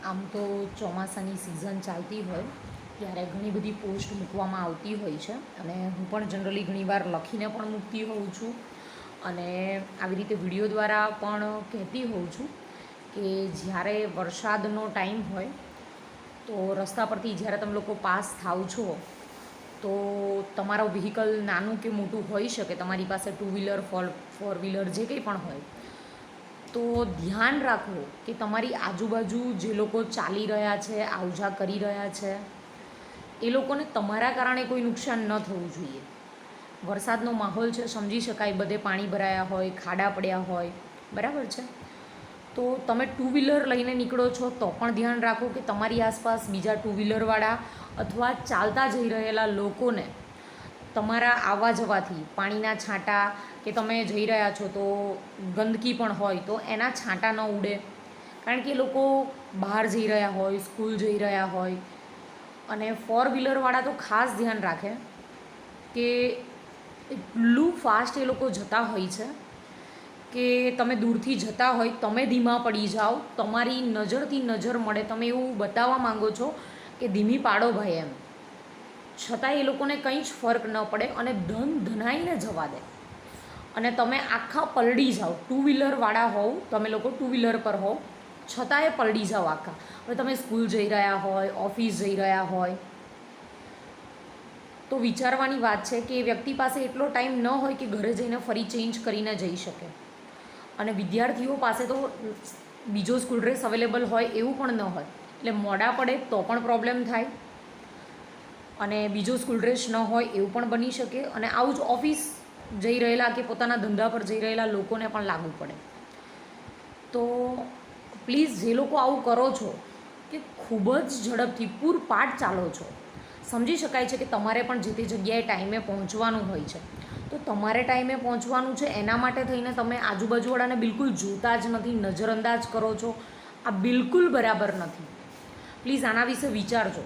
આમ તો ચોમાસાની સિઝન ચાલતી હોય ત્યારે ઘણી બધી પોસ્ટ મૂકવામાં આવતી હોય છે અને હું પણ જનરલી ઘણીવાર લખીને પણ મૂકતી હોઉં છું અને આવી રીતે વિડીયો દ્વારા પણ કહેતી હોઉં છું કે જ્યારે વરસાદનો ટાઈમ હોય તો રસ્તા પરથી જ્યારે તમે લોકો પાસ થાવ છો તો તમારો વ્હીકલ નાનું કે મોટું હોઈ શકે, તમારી પાસે ટુ વ્હીલર ફોર વ્હીલર જે કંઈ પણ હોય, તો ધ્યાન રાખો કે તમારી આજુબાજુ જે લોકો ચાલી રહ્યા છે, આવજા કરી રહ્યા છે, એ લોકોને તમારા કારણે કોઈ નુકસાન ન થવું જોઈએ. વરસાદનો માહોલ છે, સમજી શકાય, બધે પાણી ભરાયા હોય, ખાડા પડ્યા હોય, બરાબર છે. તો તમે ટુ વ્હીલર લઈને નીકળો છો તો પણ ધ્યાન રાખો કે તમારી આસપાસ બીજા ટુ વ્હીલરવાળા અથવા ચાલતા જઈ રહેલા લોકોને તમારા આવવા જવાથી પાણીના છાંટા કે તમે જઈ રહ્યા છો તો ગંદકી પણ હોય તો એના છાંટા ન ઉડે, કારણ કે એ લોકો બહાર જઈ રહ્યા હોય, સ્કૂલ જઈ રહ્યા હોય. અને ફોર વ્હીલરવાળા તો ખાસ ધ્યાન રાખે કે એટલું ફાસ્ટ એ લોકો જતા હોય છે કે તમે દૂરથી જતા હોય, તમે ધીમા પડી જાઓ, તમારી નજરથી નજર મળે, તમે એવું બતાવવા માંગો છો કે ધીમી પાડો ભાઈ એમ, છતાં એ લોકોને કંઈ જ ફરક ન પડે અને ધનાઈને જવા દે અને તમે આખા પલળી જાઓ. ટુ વ્હીલરવાળા હોવ, તમે લોકો ટુ વ્હીલર પર હોવ, છતાંય પલળી જાઓ આખા. હવે તમે સ્કૂલ જઈ રહ્યા હોય, ઓફિસ જઈ રહ્યા હોય, તો વિચારવાની વાત છે કે એ વ્યક્તિ પાસે એટલો ટાઈમ ન હોય કે ઘરે જઈને ફરી ચેન્જ કરીને જઈ શકે. અને વિદ્યાર્થીઓ પાસે તો બીજો સ્કૂલ ડ્રેસ અવેલેબલ હોય એવું પણ ન હોય, એટલે મોડા પડે તો પણ પ્રોબ્લેમ થાય અને બીજો સ્કૂલ ડ્રેસ ન હોય એવું પણ બની શકે. અને આવું જ ઓફિસ જઈ રહેલા કે પોતાના ધંધા પર જઈ રહેલા લોકોને પણ લાગુ પડે. તો પ્લીઝ જે લોકો આવું કરો છો કે ખૂબ જ ઝડપથી પૂરપાટ ચાલો છો, સમજી શકાય છે કે તમારે પણ જે તે જગ્યાએ ટાઈમે પહોંચવાનું હોય છે, તો તમારે ટાઈમે પહોંચવાનું છે એના માટે થઈને તમે આજુબાજુવાળાને બિલકુલ જોતા જ નથી, નજરઅંદાજ કરો છો. આ બિલકુલ બરાબર નથી. પ્લીઝ આના વિશે વિચારજો.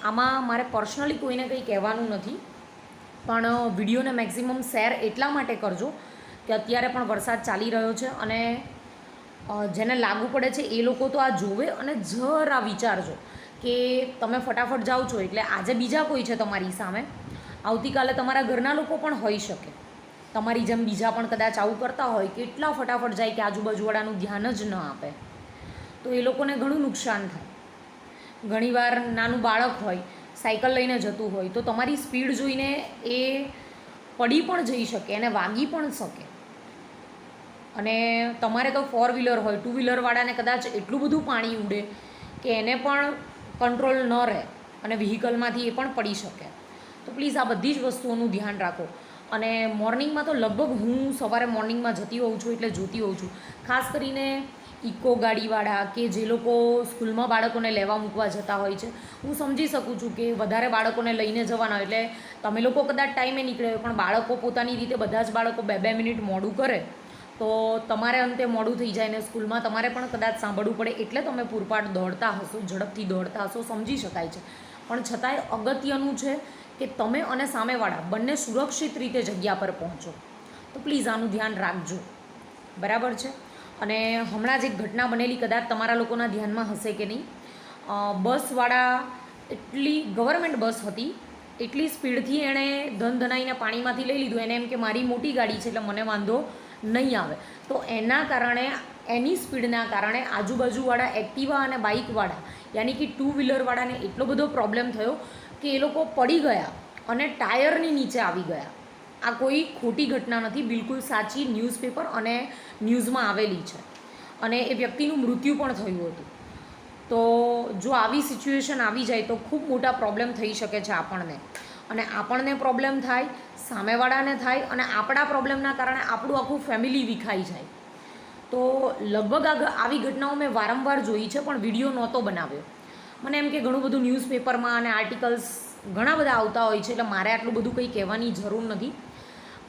આમાં મારે પર્સનલી કોઈને કંઈ કહેવાનું નથી, પણ વિડીયોને મેક્સિમમ શેર એટલા માટે કરજો કે અત્યારે પણ વરસાદ ચાલી રહ્યો છે અને જેને લાગુ પડે છે એ લોકો તો આ જોવે અને જરા વિચારજો કે તમે ફટાફટ જાઓ છો એટલે આજે બીજા કોઈ છે તમારી સામે, આવતીકાલે તમારા ઘરના લોકો પણ હોઈ શકે તમારી જેમ બીજા પણ કદાચ આવું કરતા હોય કે એટલા ફટાફટ જાય કે આજુબાજુવાળાનું ધ્યાન જ ન આપે, તો એ લોકોને ઘણું નુકસાન થાય. ઘણીવાર નાનું બાળક હોય, સાયકલ લઈને જતું હોય, તો તમારી સ્પીડ જોઈને એ પડી પણ જઈ શકે, એને વાગી પણ શકે. અને તમારે તો ફોર વ્હીલર હોય, ટુ વ્હીલરવાળાને કદાચ એટલું બધું પાણી ઉડે કે એને પણ કંટ્રોલ ન રહે અને વ્હીકલમાંથી એ પણ પડી શકે. તો પ્લીઝ આ બધી જ વસ્તુઓનું ધ્યાન રાખો. અને મોર્નિંગમાં તો લગભગ હું સવારે મોર્નિંગમાં જતી હોઉં છું એટલે જોતી હોઉં છું, ખાસ કરીને ઇકો ગાડીવાળા કે જે લોકો સ્કૂલમાં બાળકોને લેવા મૂકવા જતા હોય છે. હું સમજી શકું છું કે વધારે બાળકોને લઈને જવાના હોય એટલે તમે લોકો કદાચ ટાઈમે નીકળે હોય, પણ બાળકો પોતાની રીતે બધા જ બાળકો 2-2 મિનિટ મોડું કરે તો તમારે અંતે મોડું થઈ જાય ને સ્કૂલમાં તમારે પણ કદાચ સાંભળવું પડે, એટલે તમે પૂરપાટ દોડતા હશો, ઝડપથી દોડતા હશો, સમજી શકાય છે. પણ છતાંય અગત્યનું છે કે તમે અને સામેવાળા બંને સુરક્ષિત રીતે જગ્યા પર પહોંચો. તો પ્લીઝ આનું ધ્યાન રાખજો, બરાબર છે. અને હમણાં જ એક ઘટના બનેલી, કદાચ તમારા લોકોના ધ્યાનમાં હશે કે નહીં. બસવાળા એટલી ગવર્મેન્ટ બસ હતી, એટલી સ્પીડથી એણે ધનાઈને પાણીમાંથી લઈ લીધું. એને એમ કે મારી મોટી ગાડી છે એટલે મને વાંધો નહીં આવે. તો એના કારણે, એની સ્પીડના કારણે આજુબાજુવાળા એક્ટિવા અને બાઇકવાળા, યાની કે ટુ વ્હીલરવાળાને એટલો બધો પ્રોબ્લેમ થયો કે એ લોકો પડી ગયા અને ટાયરની નીચે આવી ગયા. આ કોઈ ખોટી ઘટના નથી, બિલકુલ સાચી, ન્યૂઝપેપર અને ન્યૂઝમાં આવેલી છે. અને એ વ્યક્તિનું મૃત્યુ પણ થયું હતું. તો જો આવી સિચ્યુએશન આવી જાય તો ખૂબ મોટા પ્રોબ્લેમ થઈ શકે છે આપણને. અને આપણને પ્રોબ્લેમ થાય, સામેવાળાને થાય, અને આપણા પ્રોબ્લેમના કારણે આપણું આખું ફેમિલી વિખાઈ જાય. તો લગભગ આવી ઘટનાઓ મેં વારંવાર જોઈ છે, પણ વિડીયો નહોતો બનાવ્યો. મને એમ કે ઘણું બધું ન્યૂઝપેપરમાં અને આર્ટિકલ્સ ઘણા બધા આવતા હોય છે એટલે મારે આટલું બધું કંઈ કહેવાની જરૂર નથી.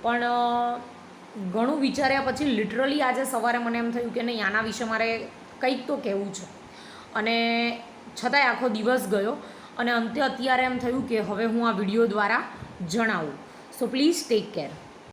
પણ ઘણું વિચાર્યા પછી લિટરલી આજે સવારે મને એમ થયું કે નહીં, આના વિશે મારે કંઈક તો કહેવું છે. અને છતાંય આખો દિવસ ગયો અને અંતે અત્યારે એમ થયું કે હવે હું આ વિડીયો દ્વારા જણાવું. So please take care.